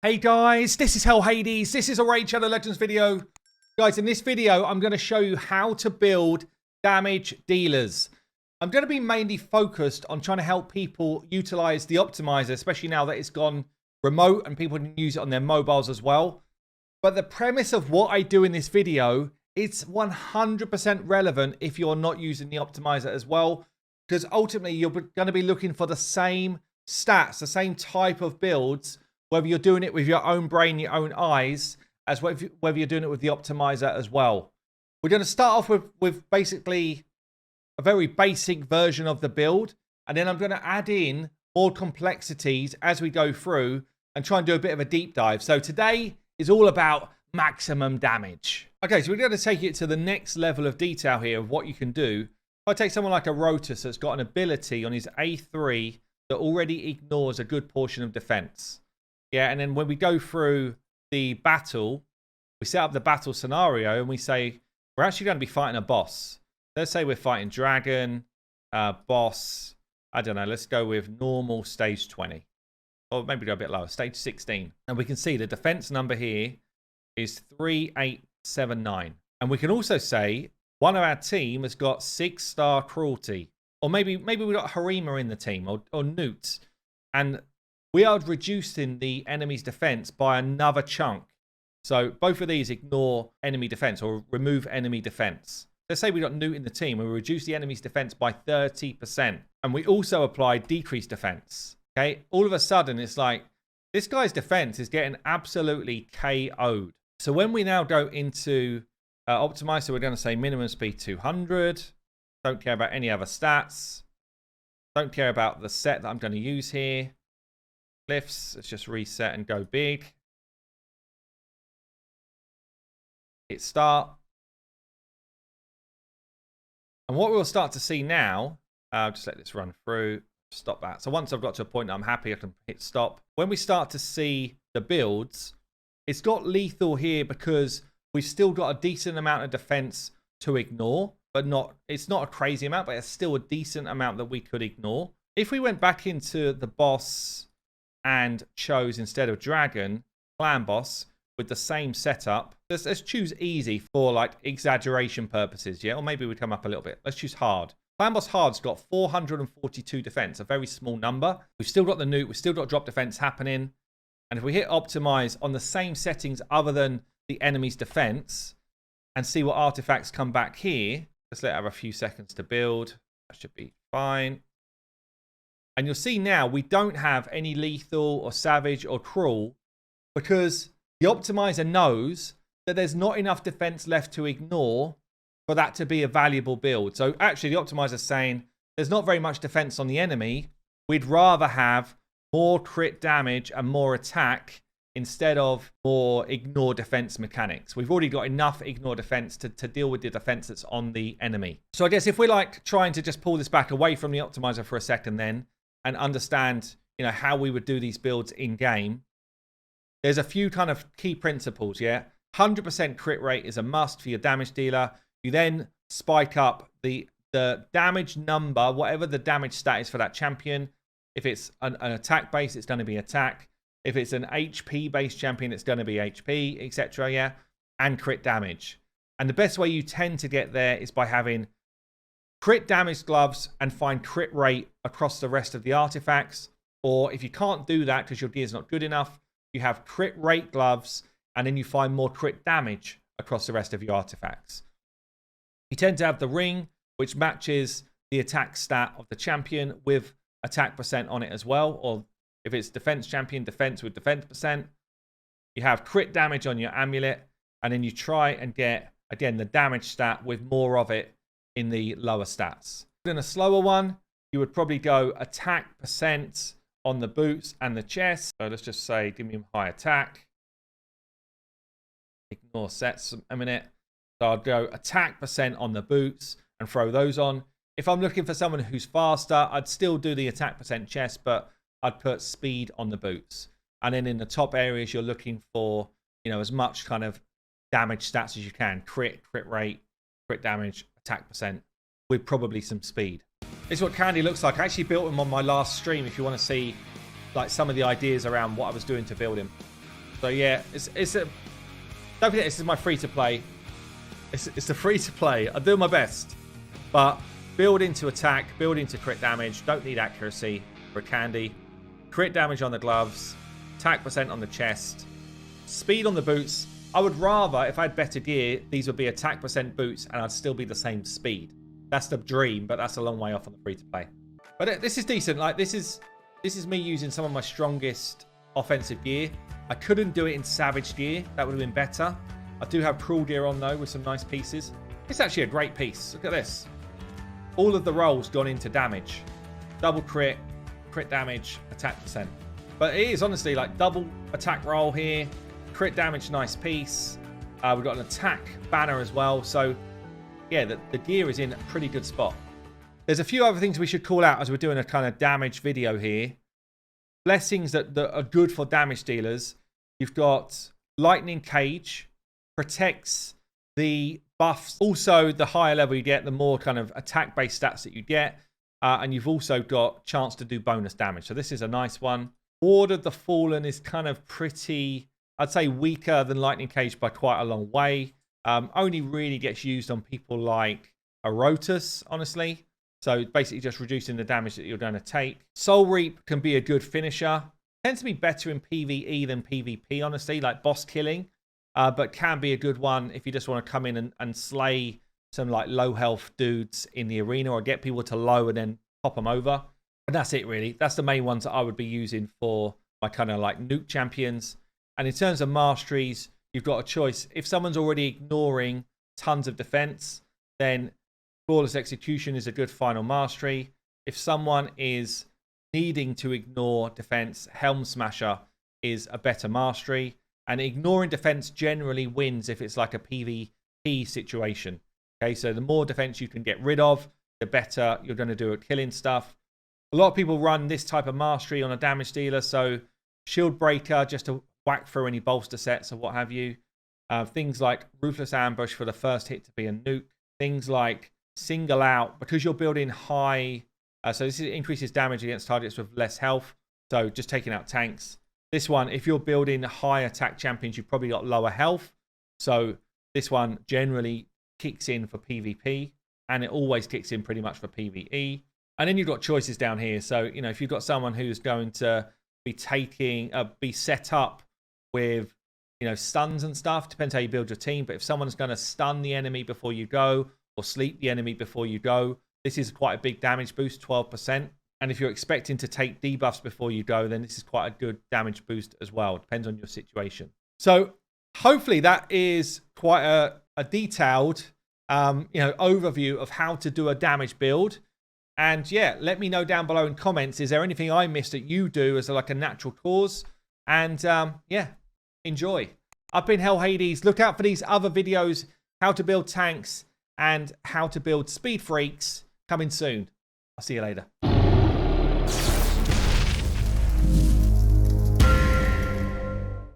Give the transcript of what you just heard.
Hey guys, this is HELLHADES. This is a Raid Shadow Legends video. Guys, in this video, I'm going to show you how to build damage dealers. I'm going to be mainly focused on trying to help people utilize the optimizer, especially now that it's gone remote and people can use it on their mobiles as well. But the premise of what I do in this video, it's 100% relevant if you're not using the optimizer as well, because ultimately you're going to be looking for the same stats, the same type of builds, whether you're doing it with your own brain, your own eyes, as whether you're doing it with the optimizer as well. We're going to start off with basically a very basic version of the build, and then I'm going to add in more complexities as we go through and try and do a bit of a deep dive. So today is all about maximum damage. Okay, so we're going to take it to the next level of detail here of what you can do. If I take someone like a Rotus that's got an ability on his A3 that already ignores a good portion of defense. Yeah, and then when we go through the battle, we set up the battle scenario and we say, we're actually going to be fighting a boss. Let's say we're fighting Dragon, boss, I don't know, let's go with normal stage 20. Or maybe go a bit lower, stage 16. And we can see the defense number here is 3879. And we can also say one of our team has got 6-star cruelty. Or maybe we got Harima in the team, or Newt. And we are reducing the enemy's defense by another chunk. So both of these ignore enemy defense or remove enemy defense. Let's say we got Newt in the team and we reduce the enemy's defense by 30%. And we also apply decreased defense. Okay, all of a sudden it's like this guy's defense is getting absolutely KO'd. So when we now go into optimize, so we're going to say minimum speed 200. Don't care about any other stats. Don't care about the set that I'm going to use here. Cliffs, let's just reset and go big. Hit start. And what we'll start to see now, I'll just let this run through, stop that. So once I've got to a point that I'm happy, I can hit stop. When we start to see the builds, it's got lethal here because we've still got a decent amount of defense to ignore, but it's not a crazy amount, but it's still a decent amount that we could ignore. If we went back into the boss and chose, instead of Dragon, Clan Boss with the same setup, let's choose easy for like exaggeration purposes, yeah? Or maybe we come up a little bit. Let's choose hard. Clan Boss hard's got 442 defense, a very small number. We've still got the Newt, we've still got drop defense happening. And if we hit optimize on the same settings other than the enemy's defense and see what artifacts come back here, let's let it have a few seconds to build. That should be fine. And you'll see now we don't have any lethal or savage or cruel because the optimizer knows that there's not enough defense left to ignore for that to be a valuable build. So actually the optimizer is saying there's not very much defense on the enemy. We'd rather have more crit damage and more attack instead of more ignore defense mechanics. We've already got enough ignore defense to deal with the defense that's on the enemy. So I guess if we're like trying to just pull this back away from the optimizer for a second then, and understand, you know, how we would do these builds in game, there's a few kind of key principles, yeah? 100% crit rate is a must for your damage dealer. You then spike up the damage number, whatever the damage stat is for that champion. If it's an attack base, it's going to be attack. If it's an HP based champion, it's going to be HP, etc. Yeah, and crit damage. And the best way you tend to get there is by having crit damage gloves and find crit rate across the rest of the artifacts. Or if you can't do that because your gear's not good enough, you have crit rate gloves and then you find more crit damage across the rest of your artifacts. You tend to have the ring, which matches the attack stat of the champion with attack percent on it as well. Or if it's defense champion, defense with defense percent. You have crit damage on your amulet, and then you try and get, again, the damage stat with more of it in the lower stats. In a slower one, you would probably go attack percent on the boots and the chest. So let's just say, give me high attack. Ignore sets a minute. So I'd go attack percent on the boots and throw those on. If I'm looking for someone who's faster, I'd still do the attack percent chest, but I'd put speed on the boots. And then in the top areas, you're looking for, you know, as much kind of damage stats as you can. Crit rate, crit damage, attack percent, with probably some speed. This is what Candy looks like. I actually built him on my last stream if you want to see like some of the ideas around what I was doing to build him. So yeah, it's a. Don't forget, this is my free to play. It's a free to play. I do my best, but build into attack, build into crit damage. Don't need accuracy for candy. Crit damage on the gloves, attack % on the chest, speed on the boots. I would rather, if I had better gear, these would be attack % boots, and I'd still be the same speed. That's the dream, but that's a long way off on the free to play. But this is decent. Like this is me using some of my strongest offensive gear. I couldn't do it in Savage gear. That would have been better. I do have Cruel gear on though with some nice pieces. It's actually a great piece. Look at this. All of the rolls gone into damage. Double crit, crit damage, attack %. But it is honestly like double attack roll here. Crit damage, nice piece. We've got an attack banner as well. So yeah, the gear is in a pretty good spot. There's a few other things we should call out as we're doing a kind of damage video here. Blessings that are good for damage dealers. You've got Lightning Cage, protects the buffs. Also, the higher level you get, the more kind of attack-based stats that you get. And you've also got chance to do bonus damage. So this is a nice one. Ward of the Fallen is kind of pretty, I'd say weaker than Lightning Cage by quite a long way. Only really gets used on people like Arotus, honestly. So basically just reducing the damage that you're going to take. Soul Reap can be a good finisher. Tends to be better in PvE than PvP, honestly, like boss killing. But can be a good one if you just want to come in and slay some like low health dudes in the arena, or get people to low and then pop them over. And that's it really. That's the main ones that I would be using for my kind of like nuke champions. And in terms of masteries, you've got a choice. If someone's already ignoring tons of defense, then Flawless Execution is a good final mastery. If someone is needing to ignore defense, Helm Smasher is a better mastery. And ignoring defense generally wins if it's like a PvP situation. Okay, so the more defense you can get rid of, the better you're going to do at killing stuff. A lot of people run this type of mastery on a damage dealer. So Shield Breaker, just to whack through any bolster sets or what have you. Things like Ruthless Ambush for the first hit to be a nuke. Things like Single Out, because you're building high. So this increases damage against targets with less health. So just taking out tanks. This one, if you're building high attack champions, you've probably got lower health. So this one generally kicks in for PvP, and it always kicks in pretty much for PvE. And then you've got choices down here. So, you know, if you've got someone who's going to be be set up with, you know, stuns and stuff, depends how you build your team. But if someone's going to stun the enemy before you go, or sleep the enemy before you go, this is quite a big damage boost, 12%. And if you're expecting to take debuffs before you go, then this is quite a good damage boost as well. Depends on your situation. So hopefully that is quite a detailed overview of how to do a damage build. And yeah, let me know down below in comments, is there anything I missed that you do as like a natural cause? And yeah, enjoy. I've been HELLHADES. Look out for these other videos, how to build tanks and how to build speed freaks, coming soon. I'll see you later.